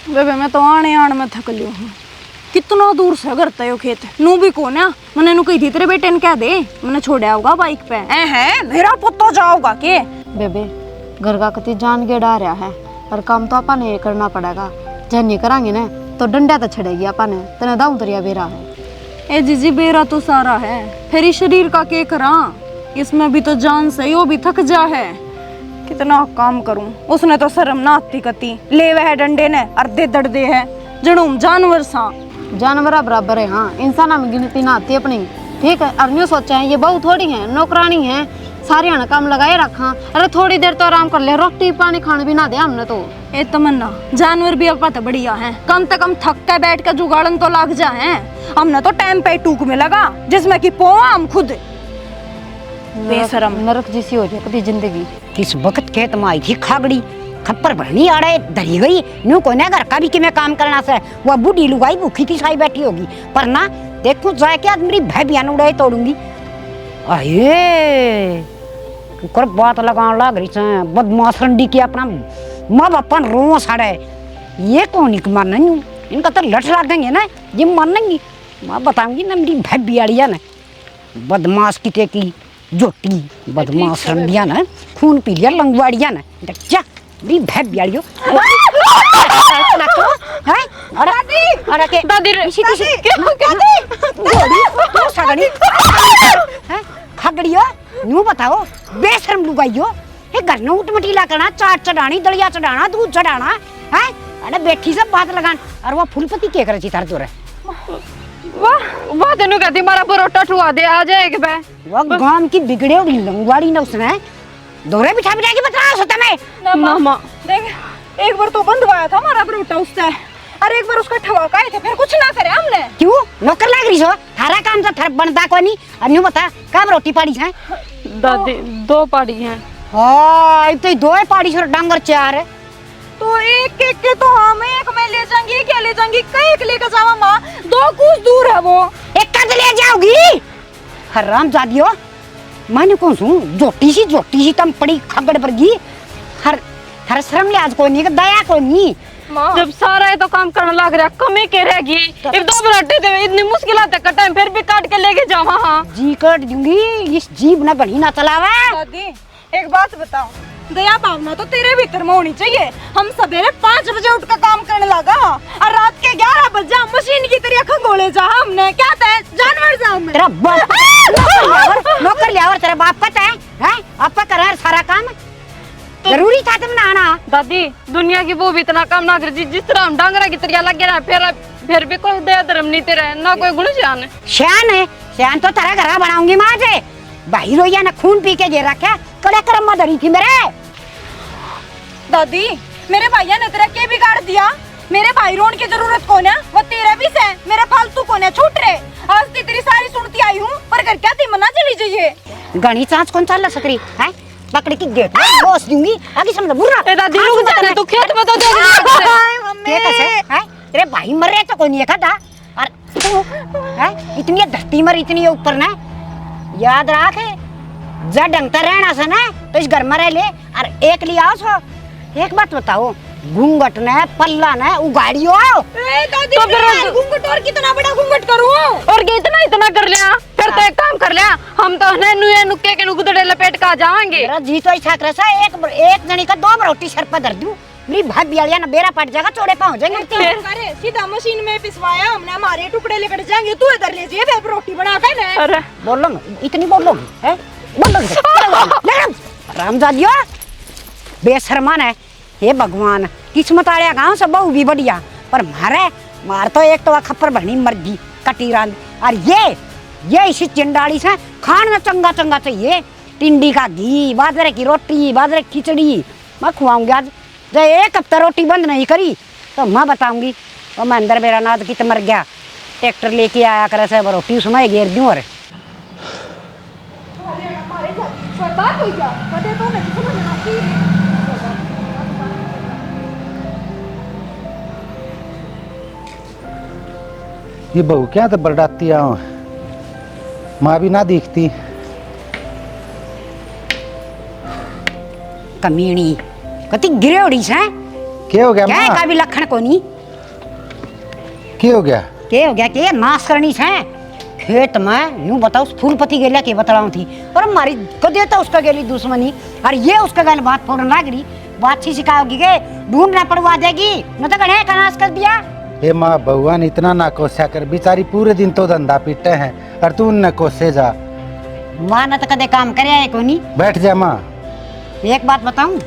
बेबे मैं तो आने में थक लियो हूँ। कितना दूर से घर तय खेत नू भी कौन है। मैंने नू कही थी तेरे बेटे ने कह दे मैंने छोड़ा होगा बाइक पे है मेरा पुत्तो जाओगा के। बेबे घर का कति जान के डा रहा है पर काम तो अपन ने करना पड़ेगा। जब नहीं करांगे ना तो डंडा तो छड़ेगी अपन ने तेने दाऊ तरिया बेरा है। ए जीजी बेरा तो सारा है फिर शरीर का के करा इसमें भी तो जान सही वो भी थक जा है। कितना काम करूं उसने तो शर्म ना आती कती ले वह डंडे ने अर्धे दर्दे है जड़ूम जानवर सा जानवरा बराबर है। हाँ इंसान में गिनती ना आती अपनी ठीक है। अब यूँ सोचा है ये बहू थोड़ी है नौकरानी है सारे आना काम लगाए रखा। अरे थोड़ी देर तो आराम कर ले रोटी पानी खाने भी ना दे हमने तो। ए तमन्ना जानवर भी अब तो बढ़िया है कम से कम थक के बैठ के जुगाड़न तो लाग जा है। हमने तो टाइम पे टूक में लगा जिसमें कि पोवा हम खुद बेशरम नरक जैसी हो जाए कभी जिंदगी। किस वक्त खेत में आई थी खागड़ी खप्पर भरनी आड़े धरी गई न्यू को ना घर का भी कि मैं काम करना से वह बूढ़ी लुगाई भूखी की साई बैठी होगी पर ना देखूं जाए क्या मेरी भय बयान उड़ाई तोड़ूंगी। अये कर बात लगाने लग रही है बदमाश रंडी की अपना माँ बापा रो साड़े ये कौन ही मारना न्यू इनका तो लठ लागेंगे ना ये मानेंगी मैं बताऊंगी ना मेरी भय बियाड़िया ने बदमाश की टेकी जोटी बदमाश रंडिया ना खून पी लिया लंगवाड़िया ने जा मेरी भय बियाड़ियो अरे के दादी खगड़ियो न्यू बताओ बेशरम लुगाइयो ये घर न उठ मटीला करना चाट चढ़ानी दलिया चढ़ाना दूध चढ़ाना है अरे बैठी सब बात लगान और वो फूलपति के करे तार जोर वाह तेनू कहती मारा परोटा ठुआ दे आ जाएगा बे वो गांव की बिगड़े होगी लंगवाड़ी न उसने दौरे बिठा बिठा के बता सोता मैं मामा देख एक बार तो बंधवाया था हमारा परोटा उससे अरे एक बार उसका ठवाका आए थे फिर कुछ ना करे हमने क्यों नौकर लग रही सो थारा काम तो थर बनता कोई नहीं अन्यू बता कब रोटी पाड़ी है दादी 2 पाड़ी हैं। हां इतने 2 पाड़ी से डांगर 4 है तो एक एक के तो हम एक में ले जाएंगे क्या ले जाएंगे कई एक लेकर जावा मां 2 कुछ दूर है वो एक कद ले जाओगी हराम जादियो माने कौन सू जोटी सी तम पड़ी खगड़ पर गी हर शर्म लिहाज कोई नहीं दया कोई नहीं जब सारा है तो काम करने लग रहा कमी के रहेगी एक 2 बराटे थे इतनी मुश्किल आते कटाई फिर भी काट के लेके जावा। हां जी काट दूंगी इस जीभ ना बनी ना चलावा। दादी एक बात बताओ दया भावना तो तेरे भीतर में होनी चाहिए। हम सवेरे 5 बजे उठ कर काम करने लगा और रात के 11 बजे मशीन की तरह खंगोले जा हमने क्या था जानवर जा हमने तेरा बाप नौकर लिया तेरा बाप पता है आपका करा सारा काम जरूरी था तुम ना आना। दादी दुनिया की वो भी इतना काम ना कर जिस तरह हम डांगरा की तरह लगे रहा फिर भी कोई दया धर्म नहीं तेरा ना कोई गुण शान है तो तेरा घर बनाऊंगी मां से भाई रोइया ना खून पी के जे रखा कड़े करम मदरी थी मेरे दादी मेरे भैया ने तेरा के बिगाड़ दिया। मेरे भाई रोन की जरूरत कौन है वो तेरा भी से मेरा फालतू कौन है छूट रहे आज तेरी सारी सुनती आई हूँ पर घर क्या थी मना चली जाइए गणी चांच कौन चल सकरी है पकड़ की गेट बॉस दूंगी आगे समझ बुरा ए दादी रुक जा तू खेत में तो देख के कैसे है तेरे भाई मर रहे तो कोई नहीं खाता और है इतनी धरती मर इतनी ऊपर ना याद रख जा डंगता रहना से ना तो इस घर में रह ले और एक लिया सो एक बात बताओ घूंघट ने पल्ला ने उगाड़ियो तो फिर घूंघट और कितना बड़ा घूंघट करूं और के इतना कर लिया फिर तो एक काम कर लिया हम तो नुए नुक्के के नुगदड़े लपेट का जाएंगे। मेरा जी तो इच्छा करे सा एक जनी का 2 रोटी सर पर धर दूं मेरी भाई बियालिया ना बेरा पट जाएगा चौड़े पहुंच जाएंगे अरे सीधा मशीन में पिसवाया हमने हमारे टुकड़े लेकर जाएंगे तू इधर ले जाइए फिर रोटी बना के ना। अरे बोलो इतनी बोलोगी है बोलोगी रामजादियो बेशर्मान है हे भगवान किस्मत आड़िया गाँव सब बहु भी बढ़िया पर मार तो एक तो खप्पर भरनी मर्गी कटी रांद और ये इसी चिंडाड़ी से खान में चंगा चाहिए टिंडी का घी बाजरे की रोटी बाजरे की खिचड़ी मैं खुआऊंगी आज जब 1 हफ्ता रोटी बंद नहीं करी तो मैं बताऊंगी तो मैं अंदर मेरा नाद कित मर गया ट्रैक्टर लेके आया करे से रोटी उसमें घेर दूं और ये बहू क्या तो बरडाती आओ माँ भी ना दिखती कमीनी कति गिरे उड़ी से क्या हो गया क्या माँ का भी लखन को नहीं की हो गया? के हो गया के नाश करनी है खेत में यूं बताओ फूलपति गेलिया के बतलाऊं थी और हमारी को देता उसका गेली दुश्मनी और ये उसका गल बात फोड़न लागरी बात छी सिखाओगी के ढूंढना पड़वा देगी न तो गणे का नाश कर दिया। हे माँ भगवान इतना ना कोस्या कर, बेचारी पूरे दिन तो धंधा पीटे हैं और तू न कोसे जा। माँ न तो कदे काम करे है कोनी। बैठ जा माँ। एक बात बताऊं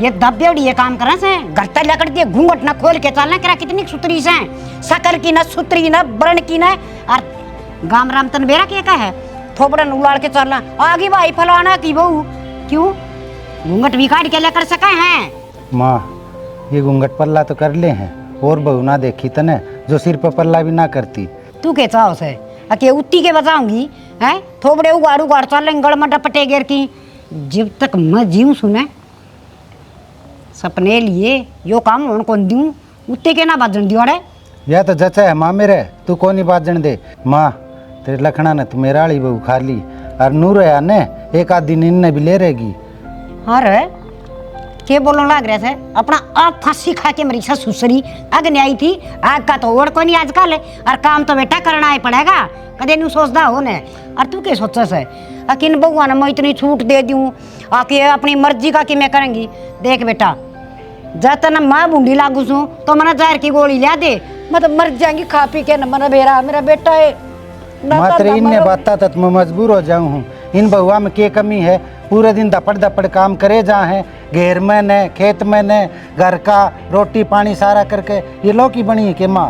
ये दबेड़ी ये काम करे से घर तक लकड़ दिए घूंघट न खोल के चलना करा कितनी सुतरी से शकल की न सुतरी न बरण की न और गाम राम तन बेरा के का है थोपड़न उलाड़ के चलना आगे भाई फलाना की बहू क्यों घूंघट भी काट के लेकर सके हैं। माँ ये घूंघट पल्ला तो कर ले हैं और बहू ना देखी तने जो सिर पर पल्ला भी ना करती। तू के चाहो से अके उत्ती के बचाऊंगी हैं थोपड़े उगाड़ उगाड़ चल गड़मट पटे गिर की जब तक मैं जीऊं सुने सपने लिए यो काम उनको दूं उत्ते के ना बाजन दियो रे। या तो जचा है माँ मेरे तू कौन ही बाजन दे। माँ तेरे लखना ने तो मेरा वाली बहू खा ली और नूर है ने एक आध दिन इनने भी ले रहेगी। अरे के बोलने लग रहे थे अपना आप फांसी खा के मेरी ससुरी आग नहीं आई थी आग का तो और कोई नहीं आजकल और काम तो बेटा करना ही पड़ेगा कदे नहीं सोचता हो ने और तू क्या सोचा से किन बउआ ने मैं इतनी छूट दे दूँ आके अपनी मर्जी का कि मैं करेंगी। देख बेटा जब ना माँ बूंदी लागू सू तो मना जहर की गोली लिया दे मतलब मर जाएंगी खा पी के न मना बेरा मेरा बेटा है मात्र इनने बाता तक मैं मजबूर हो जाऊं हूँ। इन बहुआ में क्या कमी है? पूरे दिन दपड़ दपड़ काम करे जा है घेर में न खेत में न घर का रोटी पानी सारा करके ये लौकी बनी है कि माँ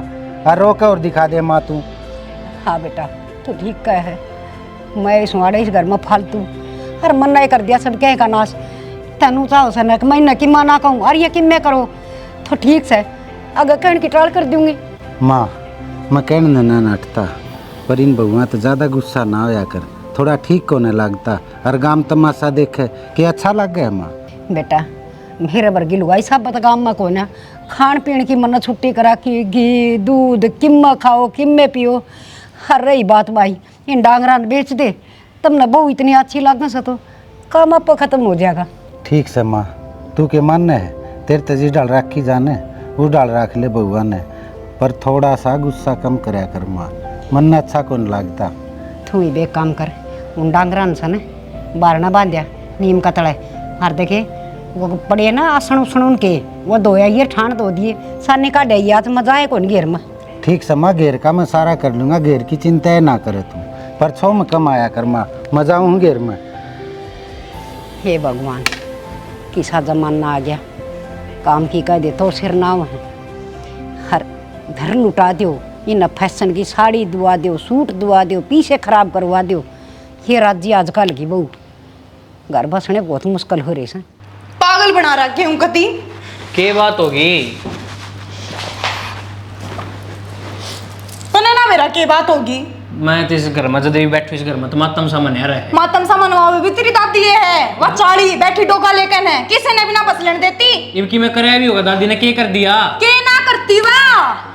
और रोक और दिखा दे माँ तू। हाँ बेटा तू ठीक कह है मैं इस वाड़े इस घर में फालतू हर मन नहीं कर दिया सब कह का नाश तेनू चाहो से न मैं न कि माँ ना कहूँ और ये कि मैं करो तो ठीक से अगर कहने की टाल कर दूंगी। माँ मैं कहने ना नाटता पर इन बहुआ तो ज़्यादा गुस्सा ना होया कर थोड़ा ठीक होने लगता और गाम तमाशा देखे कि अच्छा लग गया माँ। बेटा मेरे वर्गी लुगाई सब बता गाँव में को ना खान पीन की मन छुट्टी करा कि घी दूध किम्मा खाओ किम्मे पियो हर रही बात भाई इन डांगरा बेच दे तब न बहू इतनी अच्छी लगने से तो काम आप खत्म हो जाएगा। ठीक से माँ तू के मानने है तेरे तजी डाल रखी जाने वो डाल रख ले बहुआ ने पर थोड़ा सा गुस्सा कम कराया कर माँ मन अच्छा कौन लगता। तू ही बे काम कर उन डांगरा से न बार ना बांध्या नीम का तड़े हर देखे वो पड़े ना आसन उसन उनके वो धोया ये ठाण धो दिए साने का डैया तो मजा है कौन घेर में। ठीक से माँ घेर का मैं सारा कर लूँगा घेर की चिंता है ना करे तू पर छो में कम आया कर माँ मजा हूँ घेर में। हे भगवान किसा जमाना आ गया काम की कह दे तो सिर नाव है हर घर लुटा दो इन फैशन की साड़ी दुआ दो सूट दुआ दो पीछे खराब करवा दो ये राज्य आजकल की बहू घर बसने बहुत मुश्किल हो रही है। पागल बना रखे हूँ कति के बात होगी तो ना मेरा के बात होगी। मैं तो इस घर में जब बैठू इस घर में तो मातम सा मन है मातम सा मनवा भी तेरी दादी ये है वह चाली बैठी डोका लेकर है किसी ने भी ना बस लेने देती इनकी मैं कराया भी होगा दादी ने क्या कर दिया के ना करती वाह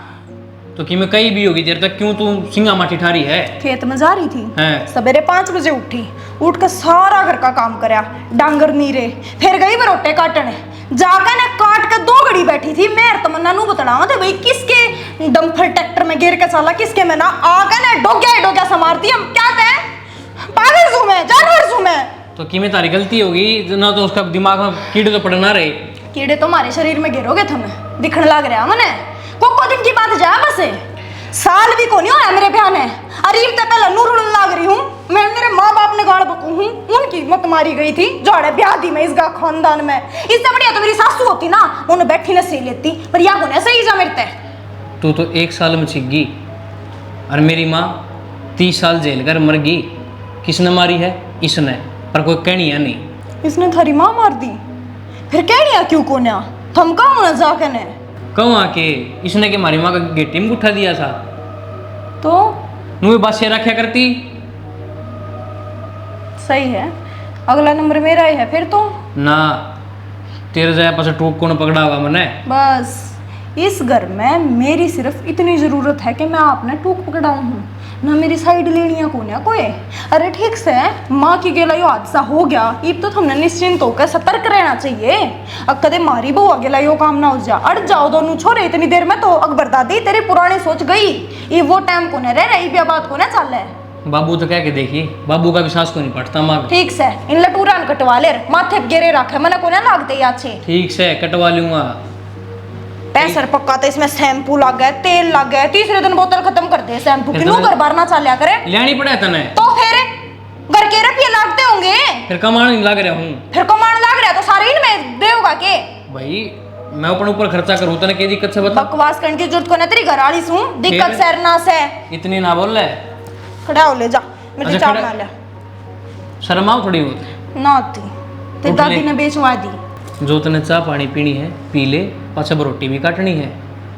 तो कि मैं कहीं भी होगी देर तक क्यों तू सिंगा माठी ठारी है। खेत में जा रही थी हैं। सवेरे 5 बजे उठी उठ कर सारा घर का काम करया डांगर नीरे फिर गई बरोटे काटने जाकर ने काट के 2 घड़ी बैठी थी मैं तमन्ना नू बतलावा थे भाई किसके डंपर ट्रैक्टर में गिर के चला किसके में ना आकर ने डोग्या समारती हम क्या कहें पागल हूं मैं जानवर हूं मैं तो कि में तारी गलती होगी ना तो उसका दिमाग में कीड़े तो पड़ना रहे कीड़े तो हमारे शरीर में गिरोगे तुम्हें दिखने लग रहा मने को दिन की बात जा बस साल भी को नहीं होया मेरे ब्याह ने अरीब तो पहले नूर लाग रही हूँ मैं मेरे माँ बाप ने गाड़ बकू हूँ उनकी मत मारी गई थी जोड़े ब्याह दी में इस गा खानदान में इससे बढ़िया तो मेरी सासू होती ना उन्हें बैठी न सही लेती पर या होने सही जा मेरे तू तो 1 साल में छिग और मेरी माँ 30 साल जेल कर मर गई किसने मारी है इसने पर कोई कहनी है नहीं इसने थारी माँ मार दी फिर कहनी क्यों को ना थम कहो ना जाके ने कहूँ आके इसने के मारी माँ का गेटी में उठा दिया था तो नुए बात रखा करती सही है अगला नंबर मेरा ही है फिर तो ना तेरे जाए पास टूक कौन पकड़ा हुआ मैंने बस इस घर में मेरी सिर्फ इतनी ज़रूरत है कि मैं आपने टूक पकड़ाऊँ हूँ ना मेरी साइड लेनी है कौन है कोई। अरे ठीक से माँ की गेला यो हादसा हो गया, इब तो हमने निश्चिंत होकर सतर्क रहना चाहिए। अब कदे मारी बहू गेला यो काम ना हो जा, अड़ जाओ दोनों छोरे इतनी देर में तो अकबर दादी तेरी पुरानी सोच गई। ये वो टाइम कौन है रह रही बात कौन है चल है। बाबू तो कह के देखिए, बाबू का विश्वास को नहीं पड़ता माँ। ठीक से इन लटूरान कटवा ले माथे पे गेरे रखे मैंने को ना लाग दे अच्छे। ठीक से कटवा लूंगा। पैसर पक्का तो इसमें शैम्पू लग गया, तेल लग गया, तीसरे दिन बोतल खत्म कर दे शैम्पू की। घर बार ना चलिया करे लेनी पड़े तने तो फिर घर के रुपये लागते होंगे। फिर कमाने नहीं लग रहा हूँ। फिर कमाने लग रहा तो सारे इनमें देगा के भाई मैं अपने ऊपर खर्चा करूँ तने क्या दिक्कत से बता। बकवास करने की जरूरत को ना तेरी घर वाली सू दिक्कत सरना से इतनी ना बोल ले। खड़ा हो ले जा मेरी अच्छा, चाय खड़ा- बना ले। शर्म आओ थोड़ी बहुत ना आती तेरी उठ दादी ले। ने बेचवा दी। जो तने चाह पानी पीनी है पी ले, पाछा रोटी भी काटनी है,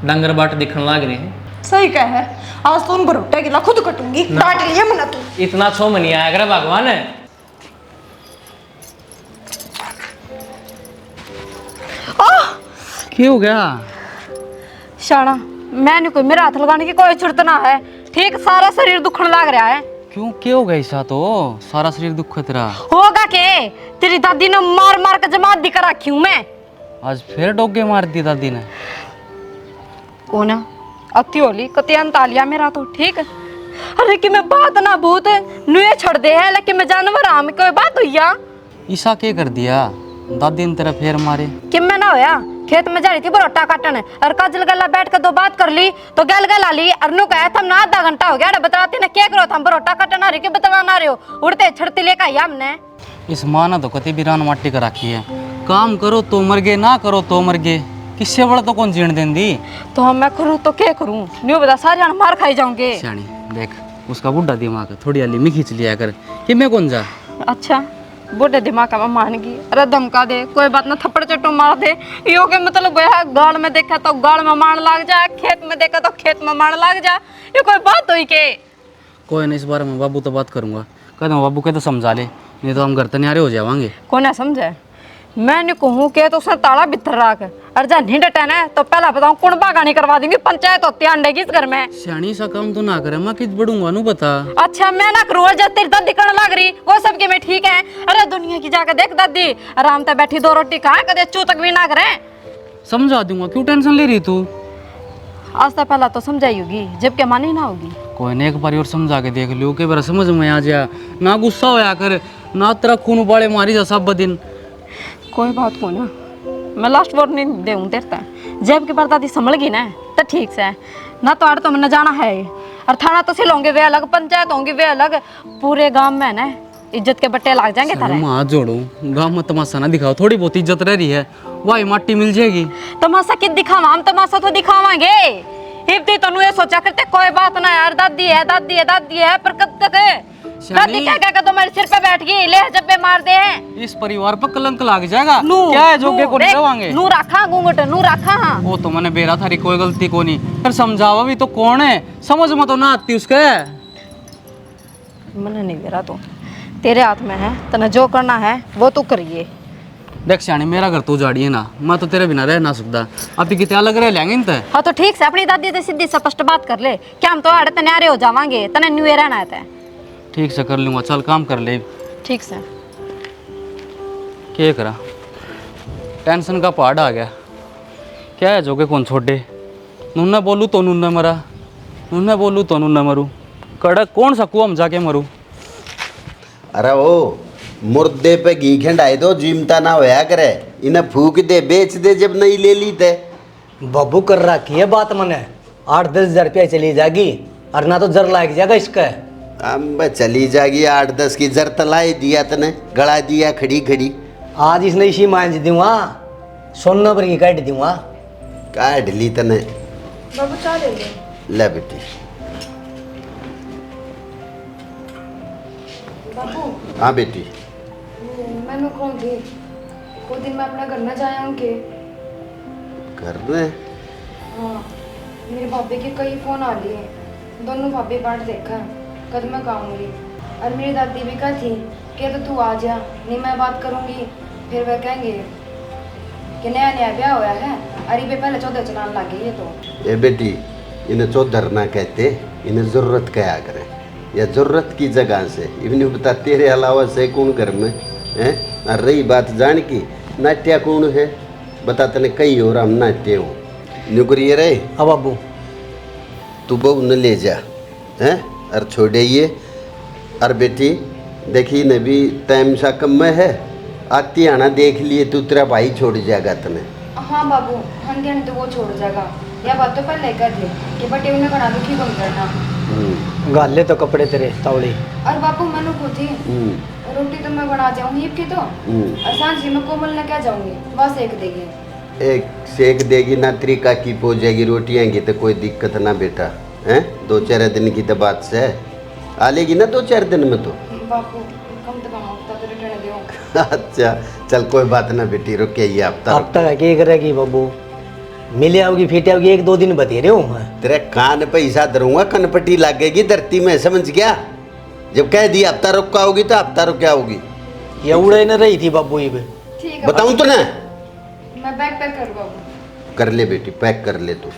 डंगर बाट दिखने लग रहे हैं। सही कह है, आज तो उन भरोटे गिला खुद कटूंगी। डांट लिया मैंने तू। इतना छो मनी आया कर भगवान है। क्या हो गया? शाना मैंने कोई मेरा हाथ लगाने की कोई जरूरत ना है, ठीक सारा शरीर दुखने लग रहा है। क्यों क्या हो गया ऐसा? तो सारा शरीर दुख है तेरा। होगा के तेरी दादी ने मार मार के जमात दिखा रखी हूं मैं। आज फिर डोगे मार दी दादी ने। ओ ना अति होली कति अंतालिया मेरा तो ठीक। अरे कि मैं बात ना भूत नुए छोड़ दे है, लेकिन मैं जानवर आम कोई बात हुई या ईसा क्या कर दिया? दादी ने तेरा फेर मारे कि मैं ना होया खेत में जा रही थी बरोटा काटने और काजल गला बैठ कर दो बात कर ली तो गल गल आली और नु कहा था ना आधा घंटा हो गया बतलाती ने क्या करो हम बरोटा काटना रही के बतला ना रहे हो उड़ते छड़ते लेकर आई हमने। इस माँ ने तो कति बिरान माटी कर रखी है। काम करो तो मर गए, ना करो तो मर गए, किससे बड़ा तो कौन जीण दें दी। तो हम मैं करूँ तो क्या करूँ, न्यू बता सारे मार खाई जाऊंगे। सियानी देख उसका बुढ़ा दिमाग थोड़ी अली में खींच लिया कर कि मैं कौन जा। अच्छा बूढ़े दिमाग का मैं मान गई। अरे धमका दे कोई बात ना, थप्पड़ चट्टू मार दे यो के मतलब है गाड़ में देखा तो गाड़ में मार लाग जा, खेत में देखा तो खेत में मार लाग जा, ये कोई बात हुई के? कोई नहीं, इस बारे में बाबू तो बात करूंगा। कहता हूँ बाबू के तो समझा ले, नहीं तो हम घर तनियारे हो जावांगे। कौन है समझे? मैंने कहूँ के तो उसने ताला भीतर रख और जा नहीं डटे ना तो पहला बताऊँ कौन बागानी करवा देंगी, पंचायत होती है अंडे की इस घर में। सियानी सा काम तो ना करे, मैं किस बढ़ूंगा नू बता। अच्छा मैं ना करूँ जब तेरी दादी करने लग रही वो सबके में ठीक है। अरे दुनिया की जाकर देख दादी आराम से बैठी दो रोटी खा कदे चू तक भी ना करे। समझा दूंगा, क्यों टेंशन ले रही तू? आज तो पहला तो समझाई होगी जबकि मानी ना होगी। कोई ने एक बार और समझा के देख लियो के बार समझ में आ जा, ना गुस्सा होया कर, ना तेरा खून उबाले मारी जा सब दिन। कोई बात को ना मैं लास्ट वार्निंग देऊँ तेरता जब की दादी संभल गई ना तो ठीक से ना तो आड़ तो मैंने जाना है और थाना तो सिलोंगे वे अलग, पंचायत होंगी वे अलग, पूरे गांव में ना इज्जत के बट्टे लग जाएंगे थारे। मैं हाथ जोड़ू, गांव में तमाशा ना दिखाओ, थोड़ी बहुत इज्जत रह रही है, वही माटी मिल जाएगी। तमाशा कित दिखावा, हम तमाशा तो दिखावांगे। हिप्ती तो ये सोचा करते कोई बात ना यार दादी है दादी है दादी है, पर कब तक है दादी क्या क्या तो मेरे सिर पे बैठ गई ले जब पे मार दे हैं। इस परिवार पर कलंक लग जाएगा। क्या है जोगे को नहीं रवांगे। नू रखा घूंघट नू रखा। हाँ वो तो मैंने बेरा थारी कोई गलती को नहीं, फिर समझावा भी तो कौन है, समझ में तो ना आती उसके। मैंने नहीं बेरा तो तेरे हाथ में है, तने जो करना है वो तू करिए। देख सियानी मेरा घर तू जाड़िए ना, मैं तो तेरे बिना रह ना सकता, अभी कितने अलग रह लेंगे इन ते। हाँ तो ठीक से अपनी दादी से सीधी स्पष्ट बात कर ले, क्या हम तो आड़े तन्यारे हो जावांगे, तने न्यू रहना है। ठीक से कर लूंगा, चल काम कर ले। ठीक से क्या करा, टेंशन का पहाड़ आ गया। क्या है जोगे कौन छोड़े, नूना बोलूँ तो नूना मरा, नूना बोलूँ तो नूना मरूँ, कड़क कौन सा कुआं में जाके मरूँ। अरे वो मुर्दे पे घी खंडाए दो जीमता ना होया करे, इन्हें फूक दे बेच दे जब नहीं ले ली थे। बब्बू कर रखी है बात, मने 8-10 हजार रुपया चली जाएगी और ना तो जर लाग जाएगा इसका। अब चली जाएगी 8-10 की जर तलाई दिया तने, गड़ा दिया खड़ी खड़ी। आज इसने इसी मांझ दूंगा, सोना पर की काट दूंगा। काट ली तने। बाबू चाय ले ले। ले बेटी। बाबू हाँ बेटी। मैंने कौन थी वो दिन मैं अपने घर में जाया हूँ के घर में? हाँ मेरे भाभी के कई फोन आ लिए, दोनों भाभी बाट देखा कद मैं कहूँगी और मेरी दादी भी कहा थी कि तो तू आ जा, नहीं मैं बात करूँगी। फिर वह कहेंगे कि नया नया ब्याह हुआ है, अरे बे पहले 14 चलाने लग गई है। तो ए बेटी, इन्हें चौधर ना कहते, इन्हें ज़रूरत क्या करें, या ज़रूरत की जगह से इन्हें बता तेरे अलावा से कौन घर में है। और रही बात जान की नाट्या कौन है, बता तने कई और हम नाट्य हो नुकरिए रहे। अब बाबू तू बहू न ले जा हैं और छोड़े ये। और बेटी देखी न भी टाइम सा कम में है, आती आना देख लिए तू तेरा भाई छोड़ जाएगा तने। हाँ बाबू, हम कहने तो वो छोड़ जाएगा, या बात तो पहले कर ले कि बटे उन्हें बना दो की कम करना। गाले तो कपड़े तेरे तावड़ी। और बापू मनु को थी रोटी तो मैं बना जाऊंगी की तो, और सांझी में कोमल ने क्या जाऊंगी, बस एक देगी। एक सेक देगी ना, तरीका की पो जाएगी रोटियाँ की तो कोई दिक्कत ना बेटा हैं। 2-4 दिन की तो बात से आ लेगी ना 2-4 दिन में तो। बापू कम तो कम हफ्ता तो रिटर्न दो। अच्छा चल कोई बात ना बेटी, रुक के ये हफ्ता अब तक क्या करेगी बाबू, मिले आओगी फिटे आओगी 1-2 दिन बते रहे हो। तेरे कान पे हिस्सा धरूंगा, कनपट्टी लगेगी धरती में, समझ गया। जब कह दिया हफ्ता रुक आओगी तो हफ्ता रुक आओगी। ये उड़े न रही थी बाबू ये ठीक है बताऊं तो ना, मैं बैग पैक करूँ बाबू। कर ले बेटी, पैक कर ले तू।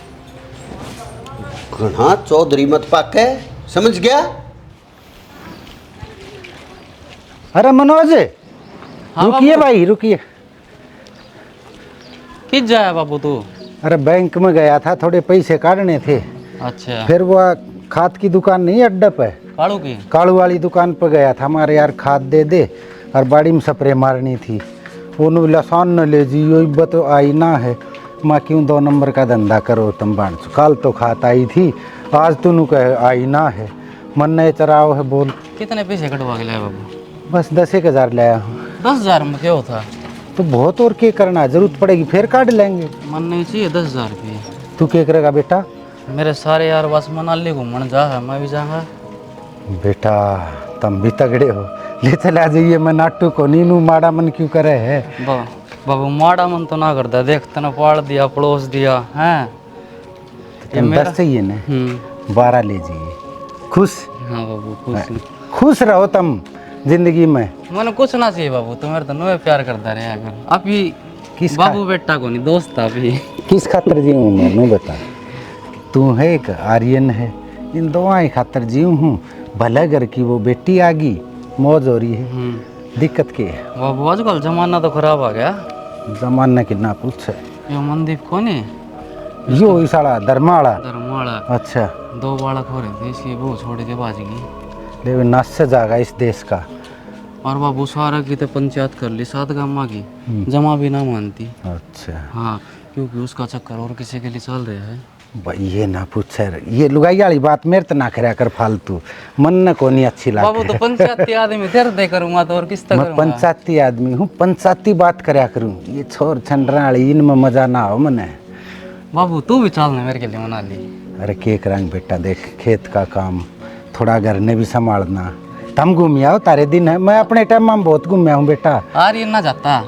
घना चौधरी मत पाके, समझ गया। अरे मनोज, हाँ रुकिए भाई रुकिए। किस जाया बाबू तू? अरे बैंक में गया था, थोड़े पैसे काटने थे। अच्छा फिर वो खाद की दुकान नहीं है अड्डा पे, काड़ू की? कालू वाली दुकान पर गया था। हमारे यार खाद दे दे और बाड़ी में स्प्रे मारनी थी। वो लसान न ले जी, यो बतो आई ना है। माँ क्यों 2 नंबर का धंधा करो तुम बाण। काल तो खात आई थी, आज तू कहे आई ना है। मन नहीं चराओ है बोल। कितने पैसे कटवा के लाया बाबू? बस 10-1 लाया हूँ। 10,000 में क्या होता? तो बहुत और क्या करना, जरूरत पड़ेगी फिर काट लेंगे। मन नहीं चाहिए 10,000 रुपये। तू क्या करेगा बेटा? मेरे सारे यार बस मनाली घूमने जा है, मैं भी जाऊँगा। बेटा तुम भी तगड़े हो, ले चला जाइए। मैं नाटू को नीनू माड़ा मन क्यों करे है। बाबू माड़ा मन तो ना करता, देख तना पाड़ दिया पड़ोस दिया हैं। तुम 10 चाहिए ना, 12 ले जाइए। खुश? हाँ बाबू खुश। खुश रहो तुम जिंदगी में। मैंने कुछ ना चाहिए बाबू, तुम्हारे तो नोए प्यार करता रहे अगर अभी। किस बाबू बेटा को नहीं, दोस्त था अभी। किस खातर जीऊँ मैं बता। तू है एक आर्यन है, इन दोनों ही खातर जीऊँ हूँ। भले घर की वो बेटी आ गई, मौज हो रही है। दिक्कत क्या है बाबू? आजकल जमाना तो खराब आ गया। जमाना कितना पूछ है। यो मनदीप कौन है? यो इसाड़ा धर्माड़ा। धर्मवाड़ा। अच्छा 2 बालक हो रहे थे, इसकी बहू छोड़ के बाज गई। लेकिन नस से जागा इस देश का। और बाबू सारा की तो पंचायत कर ली, 7 गामा की, जमा भी ना मानती। अच्छा हाँ क्योंकि उसका चक्कर और किसी के लिए चल रहा है। भाई ये ना पूछ, ये लुगाई वाली बात मेरे तो ना करा कर फालतू, मन न को नहीं अच्छी लगे। बाबू तो पंचायती आदमी तेरे दे करूँगा तो और किस तरह मैं पंचायती आदमी हूँ, पंचायती बात करा करूँ। ये छोर छंडरा वाली इनमें मजा ना हो मने। बाबू तू भी चलना मेरे के लिए मनाली। अरे केक रंग बेटा, देख खेत का काम, थोड़ा घर ने भी संभालना। तुम घूम आओ, तारे दिन है। मैं अपने टाइम में बहुत घूमया हूँ बेटा। आर्यन ना जाता,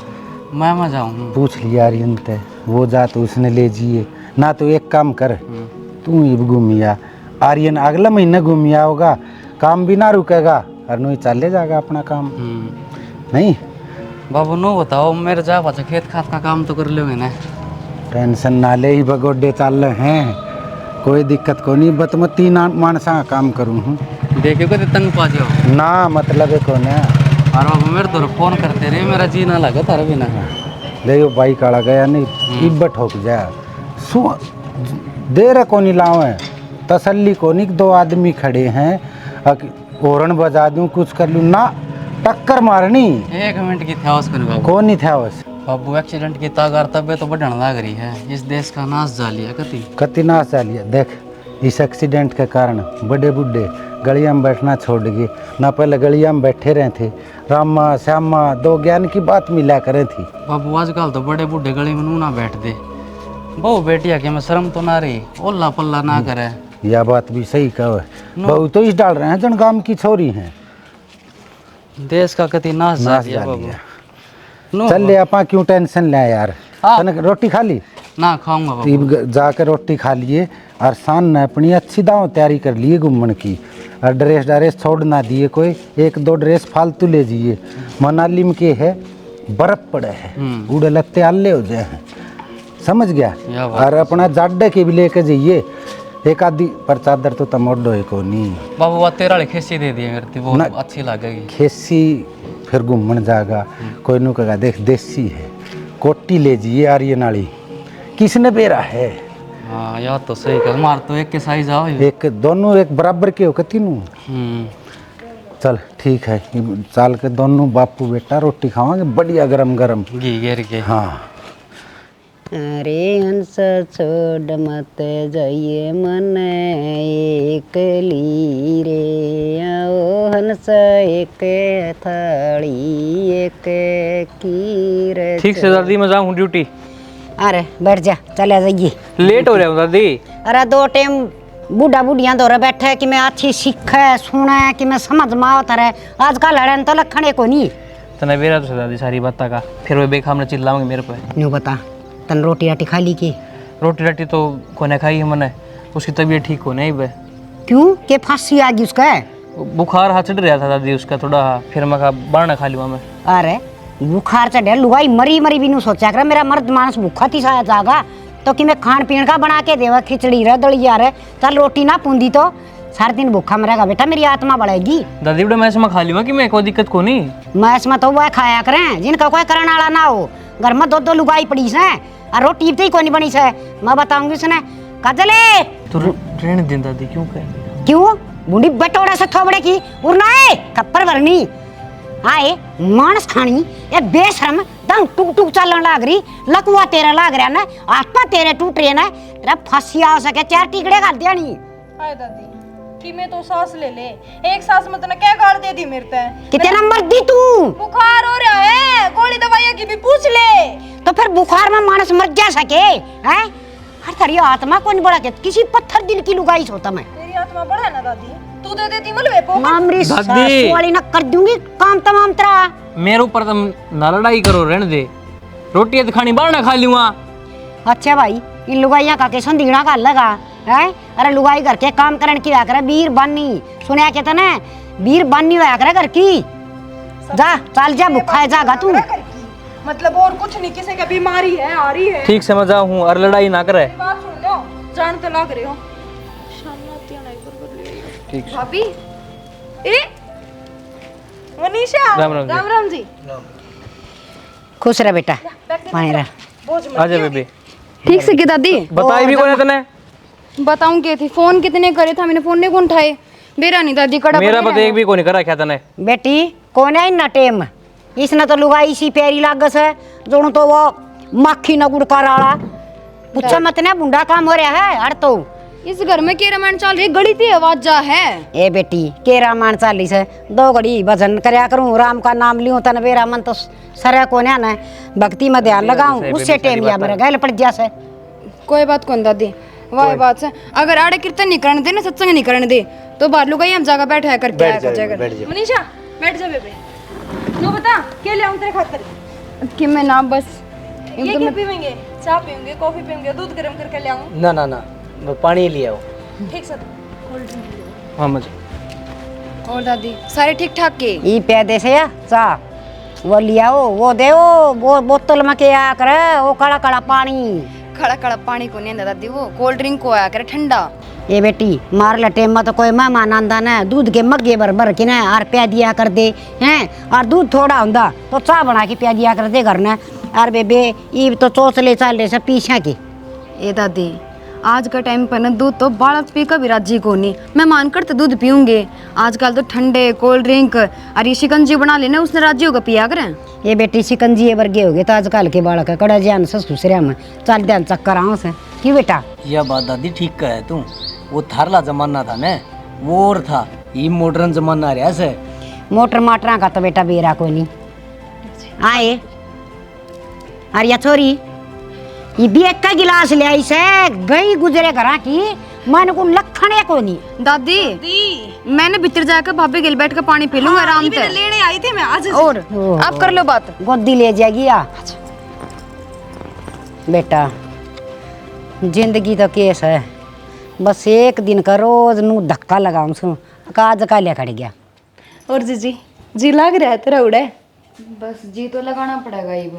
मैं जाऊँ। पूछ लिया आर्यन ते, वो जा तो उसने ले जिए ना। तो एक काम कर, तू ही घूमिया। आर्यन अगला महीना घूमिया होगा, काम भी ना रुकेगा और नहीं चले जाएगा अपना काम। नहीं बाबू नो बताओ, मेरे जा पाचा खेत खात का काम तो कर लोगे ना? टेंशन ना ले, ही बगोडे चल रहे हैं, कोई दिक्कत को नहीं। बत मैं 3 मानसा का काम करूँ हूँ। देखियो कभी तंग पा जाओ ना, मतलब है कौन है। और बाबू मेरे तो फोन करते रहे, मेरा जी ना लगा तारा बिना। देखो बाइक आड़ा गया नहीं, इब्बत ठोक जाए। सु देर को नहीं लाओ है, तसल्ली को नहीं। 2 आदमी खड़े हैं, हॉर्न बजा दूँ कुछ कर लूँ ना, टक्कर मारनी। 1 मिनट की था उसको बाबू। कौन नहीं था बस बाबू एक्सीडेंट की तागार तबे तो बढ़ने लग रही है। इस देश का नाश जा लिया कति नाश जा लिया। देख इस एक्सीडेंट के कारण बड़े बूढ़े गलिया में बैठना छोड़ गए ना। पहले गलिया में बैठे रहे थे, रामा श्यामा 2 ज्ञान की बात मिला करे थी। बाबू आजकल तो बड़े बूढ़े गली में ना बैठ दे। बहु बेटिया के में शर्म तो ना रही, ओल्ला पल्ला ना करे। यह बात भी सही कहो। बहु तो इस डाल रहे हैं जन गांव की छोरी हैं। देश का कति नाश जा लिया बाबू। चल ले आपा, क्यों टेंशन ले यार। रोटी खा ली ना? खाऊंगा बाबू। जाकर रोटी खा लिए और शान ने अपनी अच्छी दाव तैयारी कर लिए घूमने की। और ड्रेस छोड़ ना दिए कोई, 1-2 ड्रेस फालतू ले जाइए। मनाली में के है बर्फ पड़े है, उड़े लत्ते आले हो जाए हैं, समझ गया। और अपना जाडे के भी लेके जाइए, एक आधी पर चादर तो तमोडो है को नहीं बाबू वो तेरा वाली खेसी दे दिए मेरे वो ना। अच्छी लगेगी। खेसी फिर घूमन जाएगा कोई नु कहेगा देख देसी है कोटी ले जी आर्य नाली किसने बेरा है। हाँ यार तो सही कर मार तो एक के साइज आओ एक दोनों एक बराबर के हो कती नु। चल ठीक है चाल के दोनों बापू बेटा रोटी खावांगे बढ़िया गरम गरम घी घेर के। हाँ अरे हंस छोड़ मत जाइए मन एकली रे आओ हंस एक थाली एक कीर। ठीक से दादी मैं जाऊँ ड्यूटी। अरे बैठ जा चले जाइए लेट हो रहा हूँ दादी। अरे 2 टाइम बूढ़ा बूढ़िया दौरे बैठे कि मैं अच्छी सीखे सुने कि मैं समझ में आवता रहे आजकल लड़न तो लखने को नहीं तने बेरा तो दादी सारी बात का फिर वो बेखाम ने चिल्लाओगे मेरे पे। न्यू बता तन रोटी राटी खा ली की। रोटी राटी तो कोने खाई है मैंने उसकी तबीयत ठीक हो नहीं बे। क्यों के फांसी आ गई उसका। बुखार हाथ चढ़ रहा था दादी उसका थोड़ा फिर मैं कहा बारना खा लूँ मैं। अरे बुखार चढ़े लुगाई मरी मरी भी नहीं सोचा कर मेरा मर्द मानस भूखा थी शायद जागा तो कि मैं खान पीन का बना के देवा खिचड़ी रे दलिया रे चल रोटी ना पूंदी तो सारा दिन भूखा मरेगा बेटा मेरी आत्मा बढ़ेगी। दादी बेटा मैं इसमें खा लूँगा कि मैं कोई दिक्कत को नहीं। मैं इसमें तो वह खाया करें जिनका कोई करने वाला ना हो घर में 2 लुगाई पड़ी से और रोटी भी कोई नहीं बनी से मैं बताऊंगी उसने कजले तो रहने दिन दादी क्यों कह क्यों बूढ़ी बटोड़ा से थोबड़े की उड़ना है कप्पर भरनी आए मानस खानी ये बेशरम दंग टुक टुक चलन लाग रही लकुआ तेरा लाग रहा ना आत्मा तेरे टूट रही ना तेरा फांसी आ सके 4 टिकड़े कर दिया नहीं। आए दादी कि मैं तो सांस ले ले एक सांस में तूने क्या गाड़ दे दी मेरे पे कितना मर्दी तू बुखार हो रहा है गोली दवाइयां की भी पूछ ले। तो फिर बुखार में मानस मर जा सके हैं हर तेरी आत्मा कौन बड़ा के किसी पत्थर दिल की लुगाई सोता मैं तेरी आत्मा बड़ा है ना दादी तू दे देती मलबे पो मामरी दादी। सासू वाली ना कर दूंगी काम तमाम तेरा। मेरे ऊपर तुम ना लड़ाई करो रहने दे रोटी तो खानी बारना खा लूँगा। अच्छा भाई इन लुगाइया का के संदीना का लगा है अरे लुगाई घर के काम करन की करे वीर बानी सुनया कहता ना वीर बानी होया करे घर की जा चल जा भूखा है जागा तू। मतलब और कुछ नहीं किसी का बीमारी है आ रही है ठीक समझ हूँ और लड़ाई ना करे। बात सुन लो जान तो लग रहे हो शाम में आती है ना एक बार कर ले ठीक भाभी ए मनीषा राम राम जी। राम राम जी खुश रह बेटा पानी रह आजा बेबी। ठीक से की दादी बताई भी कौन है तने बताऊं क्या थी फोन कितने करे था मैंने फोन नहीं कौन उठाए बेरा नहीं दादी कड़ा मेरा पता एक भी को नहीं करा क्या तने। बेटी कौन है इन टेम इसने तो लुगाई सी प्यारी लागस है जोनु तो वो माखी न गुड़का राला पूछा मत ने बुंडा काम हो रहा है हर तो इस घर में के रामायण चल रही गड़ी थी आवाज जा है। ए बेटी के रामायण चाली से 2 घड़ी भजन करया करूं राम का नाम लियो तन बेरा मन तो सरे कोने ना भक्ति में ध्यान लगाऊं उससे टेम या मेरा गैल पड़ जा से कोई बात कौन दादी वाह बात से अगर आड़े कीर्तन नहीं करने दे ना सत्संग नहीं करने दे तो बाहर लुगाई हम जगह बैठा है करके आया कर जाएगा। मनीषा बैठ जा बेबे तू बता क्या ले आऊं तेरे खातिर कि मैं ना बस ये क्या पीवेंगे चाय पीएंगे कॉफी पीएंगे दूध गर्म करके ले आऊं ना ना ना मैं पानी ले आओ। ठीक सर कोल्ड ड्रिंक हाँ मुझे और दादी सारे ठीक ठाक के ई पैदे से या चा वो लियाओ वो दे वो बोतल में के आ कर वो कड़ा कड़ा पानी खड़ा खड़ा पानी को नहीं आंदा दादी वो कोल्ड ड्रिंक को आया करे ठंडा। ये बेटी मार लटे में तो कोई मेहमान आंदा ना दूध के मग्गे भर भर के ना और प्या दिया कर दे हैं और दूध थोड़ा हुंदा तो चाय बना के प्या दिया कर दे घर ने और बेबे ई तो चोचले चाले से पीछे की। ए दादी आज का टाइम पर ना दूध तो बालक पी का भी राजी को नहीं मैं मान कर तो दूध पीऊंगे आजकल तो ठंडे कोल्ड ड्रिंक और ये शिकंजी बना लेना उसने राजी होगा पिया करें। ये बेटी शिकंजी वर्गे हो गए तो आजकल के बालक कड़ा जान से दूसरे में चल ध्यान चक्कर आओ से क्यों बेटा। यह बात दादी ठीक कहे तू वो थारला जमाना था ना वो और था ये मॉडर्न जमाना रहा से मोटर माटरा का तो बेटा बेरा को नहीं आए अरे या छोरी ये भी एक का गिलास ले आई से गई गुजरे घरा की मन को लखने को नहीं। दादी मैंने भीतर जाकर भाभी गिल बैठ कर पानी पी लूंगा आराम से लेने आई थी मैं आज और आप कर लो बात गोदी ले जाएगी या बेटा जिंदगी तो केस है बस एक दिन का रोज नू धक्का लगाऊं सु काज का ले खड़ गया। और जी लग रहा है तेरा उड़े बस जी तो लगाना पड़ेगा ये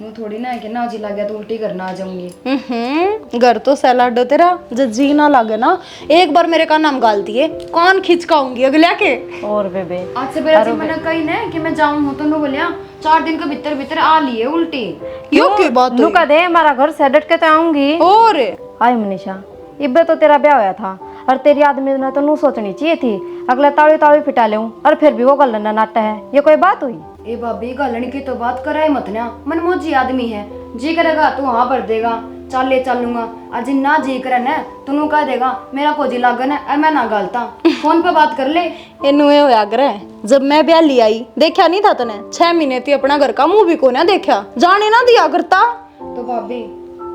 यूं थोड़ी ना है कि ना जी लग गया तो उल्टी करना आ जाऊंगी। घर तो सैलाडो तेरा जब जी ना लगे ना एक बार मेरे का नाम गाल दिए कौन खिंचकाऊंगी अगले के। और बेबे आज से पहले मैंने कही ना कि मैं जाऊं हूं तो नु बोलिया 4 दिन के भीतर भीतर आ लिए उल्टी। क्यों की बात नू कह दे हमारा घर से डट के तो आऊंगी। और आई मनीषा इब्बे तो तेरा ब्याह होया था और तेरी आदमी ने तो नू सोचनी चाहिए थी अगला तावी तावी फिटा ले और फिर भी वो गल ना नाटा है, ये कोई बात हुई? ए भाभी गलनी की तो बात कराए मत ना, मनमोजी आदमी है, जी करेगा तो हाँ भर देगा, चल ले चलूंगा, आज ना जी करे ना तो नू कह देगा मेरा कोजी लागन है और मैं ना गालता, फोन पे बात कर ले। इनू ये होया करे जब मैं ब्याह ली आई देखा नहीं था तने 6 महीने थी अपना घर का मुंह भी को ना देखा जाने ना दिया करता। तो भाभी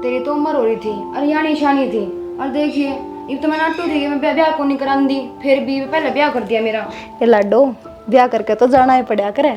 तेरी तो उम्र हो रही थी और यहाँ निशानी थी और देखिए अब तो मैं नाटू थी मैं ब्याह को नहीं करा दी, फिर भी पहले ब्याह कर दिया मेरा। ये लाडो ब्याह करके तो जाना ही पड़ा करे,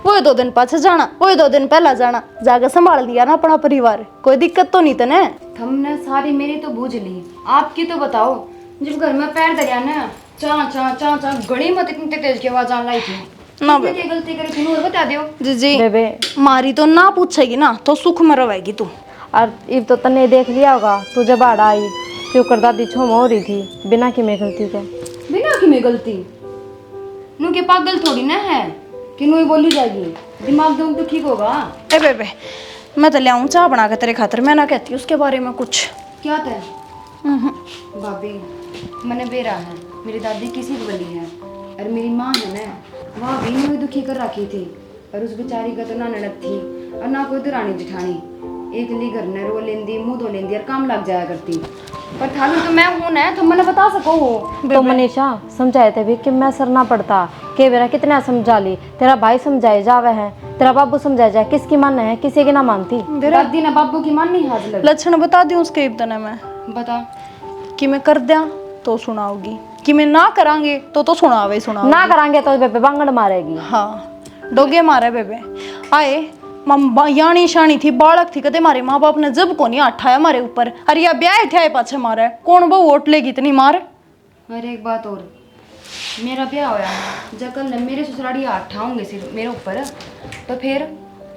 वो 2 दिन पाछे जाना वो 2 दिन पहला जाना, जाकर संभाल लिया ना अपना परिवार, कोई दिक्कत तो नहीं तने। हमने सारी मेरी तो बूझ ली, आपकी तो बताओ। जब घर में पैर दरिया ना चा चा चा चा घड़ी मत इतनी तेज की आवाज आने लाई थी ना, क्या गलती करी थी और बता दियो। जी बेबे मारी तो ना पूछेगी ना तो सुख में रहेगी तू। और इब तो तने देख लिया होगा तू जब बाढ़ आई क्यों कर दादी छोम हो रही थी बिना कि मैं गलती के। बिना की मैं गलती नू के पागल थोड़ी ना है कि नू ही बोली जाएगी, दिमाग दम तो ठीक होगा। ए बेबे मैं तो लियाऊं चाह बना के तेरे खातिर, मैं ना कहती उसके बारे में कुछ। क्या था भाभी मैंने बेरा है, मेरी दादी किसी की बली है और मेरी माँ है ना वह भी मुझे दुखी कर रखी थी और उस बेचारी का तो ना ननद थी और ना कोई दुरानी जिठानी, एक ली घर ने रो लेंदी मुंह धो लेंदी और काम लग जाया करती, पर थालू तो मैं हूं ना तो मैंने बता सको हो। तो मनीषा समझाए थे भी कि मैं सर ना पड़ता के बेरा कितना समझा ली, तेरा भाई समझाए जावे है, तेरा बाबू समझाए जाए, किसकी मान है किसी की ना मानती। दादी ने बाबू की मान नहीं हाथ लग। लक्षण बता दी उसके इब्तने में बता कि मैं कर दिया तो सुनाओगी, कि मैं ना करांगे तो सुनावे सुनाओ, ना करांगे तो बेबे बांगड़ मारेगी। हाँ डोगे मारे बेबे आए यानी शानी थी बालक थी कदे मारे माँ बाप ने जब को नहीं आठाया मारे ऊपर, अरे या ब्याह थे पाछे मारे कौन वो वोट लेगी इतनी मार। और एक बात और, मेरा ब्याह होया है जब कल मेरे ससुराली आठाऊंगे सिर्फ मेरे ऊपर तो फिर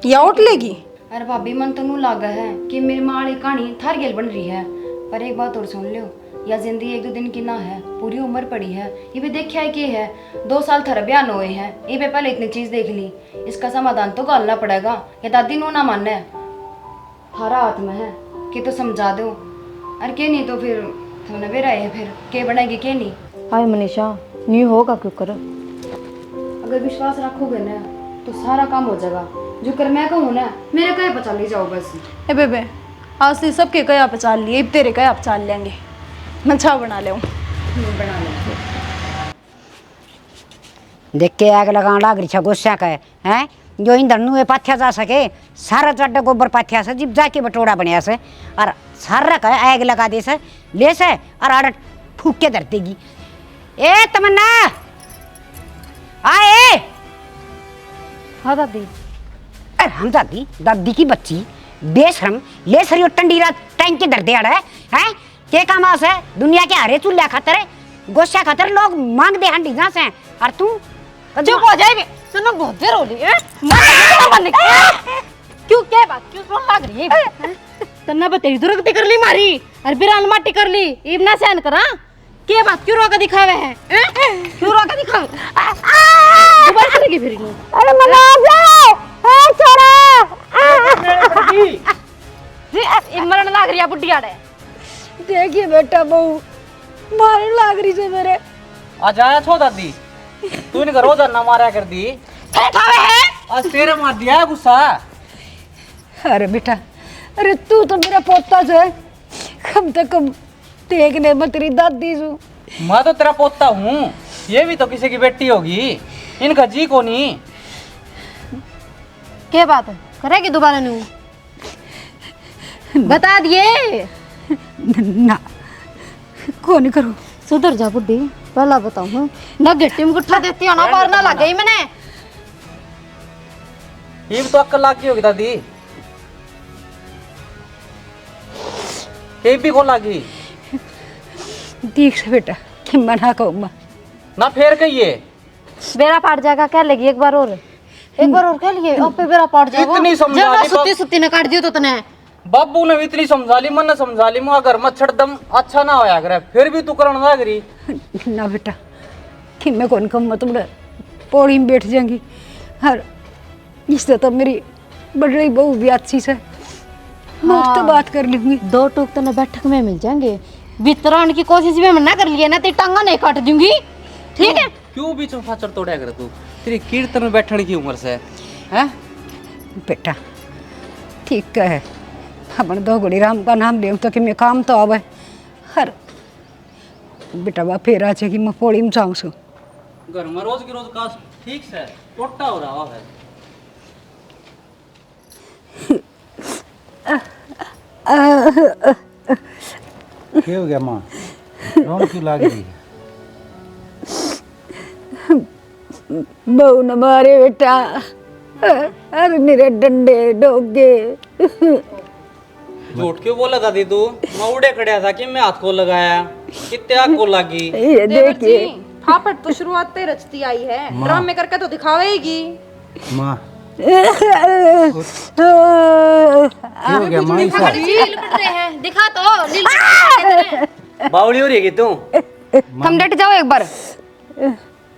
या वोट लेगी। अरे भाभी मन तो नू लागा है कि मेरी माँ वाली कहानी थार गेल बन रही है, पर एक बात और सुन लो, या जिंदगी 1-2 दिन की ना है, पूरी उम्र पड़ी है, ये भी देखा है कि है 2 साल थारा ब्याह न हुए हैं, ये भी पहले इतनी चीज देख ली, इसका समाधान तो गालना पड़ेगा। ये दादी नू ना मानना है, थारा हाथ में है कि तो समझा दो, अरे के नहीं तो फिर तुमने बेरा है फिर के बनाएगी के नहीं। हाय मनीषा न्यू होगा क्यों कर, अगर विश्वास रखोगे ना तो सारा काम हो जाएगा, जो कर मैं कहूँ ना मेरे कहे बचा ले जाओ बस। ए बेबे आज से सबके कया पे चाल लिए तेरे कया पे चाल लेंगे, मैं छा बना ले बना ले। देख के आग लगाना लाग रही गुस्सा का है जो ईंधन नुए पाथ्या जा सके सारा चड्डा गोबर पाथ्या से जिब जाके बटोरा बनया से और सारा का आग लगा दे से ले से और आड़ फूक के धर देगी। ए तमन्ना आए। हाँ दादी। अरे हम दादी की बच्ची बेशरम ले सरियो टंडी रात टैंक के धर दे अड़ है के काम आस है दुनिया के हरे चूल्हा खातर गोस्सा खातर लोग मांग दे हंडी जा से और तू चुप हो जाए सुनो बहुत देर हो रही है क्यों क्या बात क्यों कौन लग रही है तन्ना बतेरी दुर्गति कर ली मारी और बिरान माटी कर ली इब ना सहन करा क्या बात क्यों रोका दिखावे हैं क्यों रोका दिखावे दोबारा करेगी फिर अरे मना जाओ ए छोरा ये मरण लाग रही है बुढ़िया रे। देखिए बेटा बहू मारने लाग रही से मेरे। आ जाया छो दादी तू इनका रोज ना मारा कर दी आज तेरे मार दिया गुस्सा। अरे बेटा अरे तू तो मेरा पोता से कम से कम देखने में तेरी दादी सु। मैं तो तेरा पोता हूँ, ये भी तो किसी की बेटी होगी, इनका जी को नहीं। क्या बात है करेगी दोबारा नू बता दिए ना को नहीं करो सुधर जा बुड्ढी पहला बताऊँ ना गट्टी में गुट्ठा देती हो ना बार ना लग गई मैंने ये भी तो अक्ल लागी होगी दादी, ये भी को लागी देख से बेटा मना कहूँ ना फेर कहिए बेड़ा पाट जाएगा क्या लगी एक बार और एक बार और कह लिए अब पे बेरा पाट जाओ इतनी समझा जब मैं दी सुत्ती सुत्ती ने काट दियो तो तने बाबू ने भी इतनी समझा ली, मन ने समझा ली, मुआ घर में छड़दम अच्छा ना होया करे, फिर भी तू करण ना करी। ना बेटा कि मैं कौन कम मतलब पौड़ी में बैठ जाएंगी। हर इससे तो मेरी बड़ी बहू भी अच्छी से मुफ्त बात कर लूंगी। 2 टूक तो ना बैठक में मिल जाएंगे। वितरण की कोशिश भी मैं ना कर लिए ना, तेरी टांगा नहीं काट दूंगी, ठीक है? क्यों बीच में फाचर तोड़या करे तू? तेरी कीर्तन में बैठने की उम्र से है। बेटा ठीक है, अपन दो घड़ी राम का नाम ले तो कि मैं काम तो आवे। हर बेटा बा फिर आ कि मैं पौड़ी में जाऊँ सु घर में रोज की रोज का ठीक से टोटा हो रहा है। क्या हो गया माँ, रोन क्यों लाग रही है? बहू न मारे बेटा, अरे मेरे डंडे डोगे। झूठ क्यों बोला दादी तू? मैं उड़े खड़ा था कि मैं हाथ को लगाया, कितने आग को लगी। ये देखिए फाफट तो शुरुआत से रचती आई है, ड्रामे करके तो दिखावेगी। माँ क्या हो गया माँ? ऐसा दिखा तो बावली हो रही है तू? तुम डट जाओ एक बार।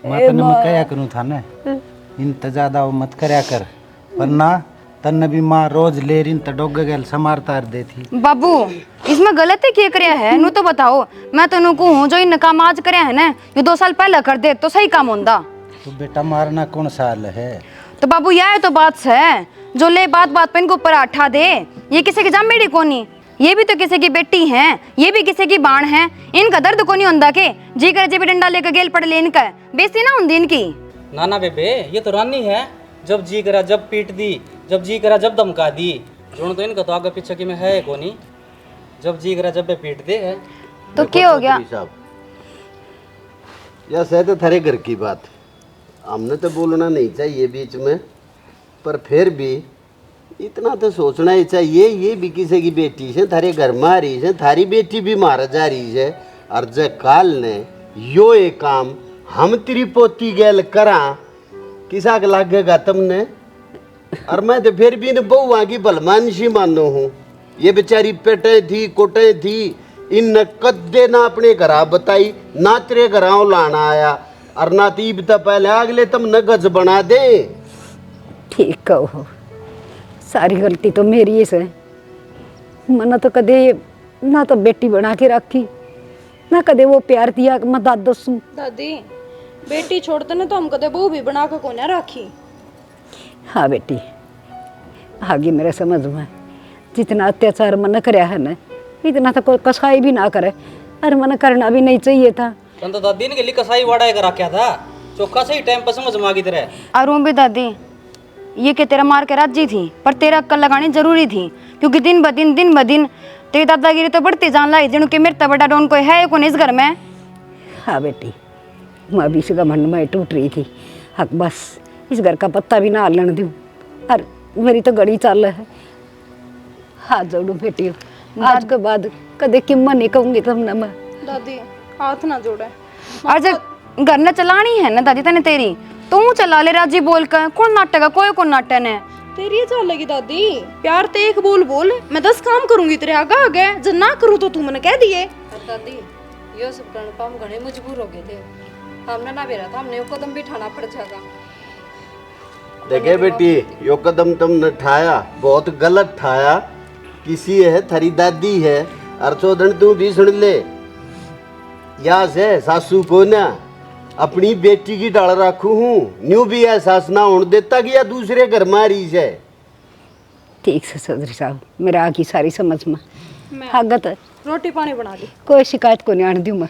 माँ तने मैं क्या करूँ था ना, इन ज्यादा वो मत करया कर, वरना तन्ने भी माँ रोज ले रही तो डोग गल समार तार देती। बाबू इसमें गलती क्या करया है नू तो बताओ। मैं तेनू को हूँ जो इन काम आज करया है ना, ये 2 साल पहले कर दे तो सही काम होंदा। तो बेटा मारना कौन साल है? तो बाबू यह तो बात है, जो ले बात बात पे इनको ऊपर आठा दे। ये किसी की जमेड़ी कोनी, ये भी तो किसी की बेटी हैं, ये भी किसी की बाण हैं। इनका दर्द कोनी होंदा के जी करे जी भी डंडा लेकर गेल पड़ ले इनका बेइज्जती ना होंदी इनकी। ना ना बेबे, ये तो रानी है, जब जी करा जब पीट दी, जब जी करा जब धमका दी। जोन तो इनका तो आगे पीछे की में है कोनी, जब जी करा जब पे पीट दे है। तो क्या हो गया? यह शायद थारे घर की बात, हमने तो बोलना नहीं चाहिए बीच में, पर फिर भी इतना तो सोचना ही चाहिए। ये भी किसी की बेटी से थारे घर में आ रही है, थारी बेटी भी मारा जा रही है, और जय काल ने यो एक काम हम तेरी पोती गैल करा किसा के लागेगा तुमने? और मैं तो फिर भी इन बहुआ की भलमानसी मानो हूँ। ये बेचारी पेटे थी कोटे थी, इन कदे ना अपने घर बताई, ना तेरे घर लाना आया, और ना तीब तो पहले अगले तुम नगज बना दे। ठीक कहो, सारी गलती तो मेरी ही से। मना तो कदे ना तो बेटी बना के रखी, ना कदे वो प्यार दिया कि मैं दादो सू। दादी बेटी छोड़ते ना तो हम कदे बहू भी बना के कोने राखी। हाँ बेटी, आगे मेरे समझ में जितना अत्याचार मन करया है ना, इतना तो कोई कसाई भी ना करे, और मन करना भी नहीं चाहिए था। तो दादी ने के लिए कसाई वाड़ा करा क्या था, चौका सही टाइम पर समझ मांगी तरह। और भी दादी ये कि तेरा मार के राजी थी, पर तेरा अक्कल लगानी जरूरी थी, क्योंकि दिन ब दिन तेरी दादागिरी तो बढ़ती जान लाई, जिन के मेरे बड़ा डोन कोई है कौन इस घर में। हाँ बेटी, मैं भी इस घमंड में टूट रही थी, हक बस इस घर का पत्ता भी ना हलन दूँ, और मेरी तो गड़ी चल है। हाथ जोड़ू बेटी, आज के बाद कदे किम्मा नहीं कहूँगी तुमने मैं। दादी हाथ ना जोड़े। और जब घर न चलानी है ना दादी तने तेरी, तू चला ले राजी बोल कर। कौन नाटक है, कोई कौन नाटक है तेरी चलेगी दादी। प्यार ते एक बोल बोल, मैं 10 काम करूंगी तेरे आगे, जब ना करूँ तो तू मैंने कह दिए। दादी यो सब करने पर हम घने मजबूर हो गए थे, हमने ना बेरा था, हमने वो कदम भी उठाना पड़ जाएगा। देखे बेटी, यो कदम तुमने उठाया बहुत गलत ठाया। किसी है थारी दादी है, और चौधन तू भी सुन ले, या से सासू को ना अपनी बेटी की डाल रखू हूँ, न्यू भी एहसास ना होने देता कि या दूसरे घर मारी है। ठीक से चौधरी साहब, मेरा आगे सारी समझ में आगत है, रोटी पानी बना दी। कोई शिकायत को नहीं आने दूँ मैं।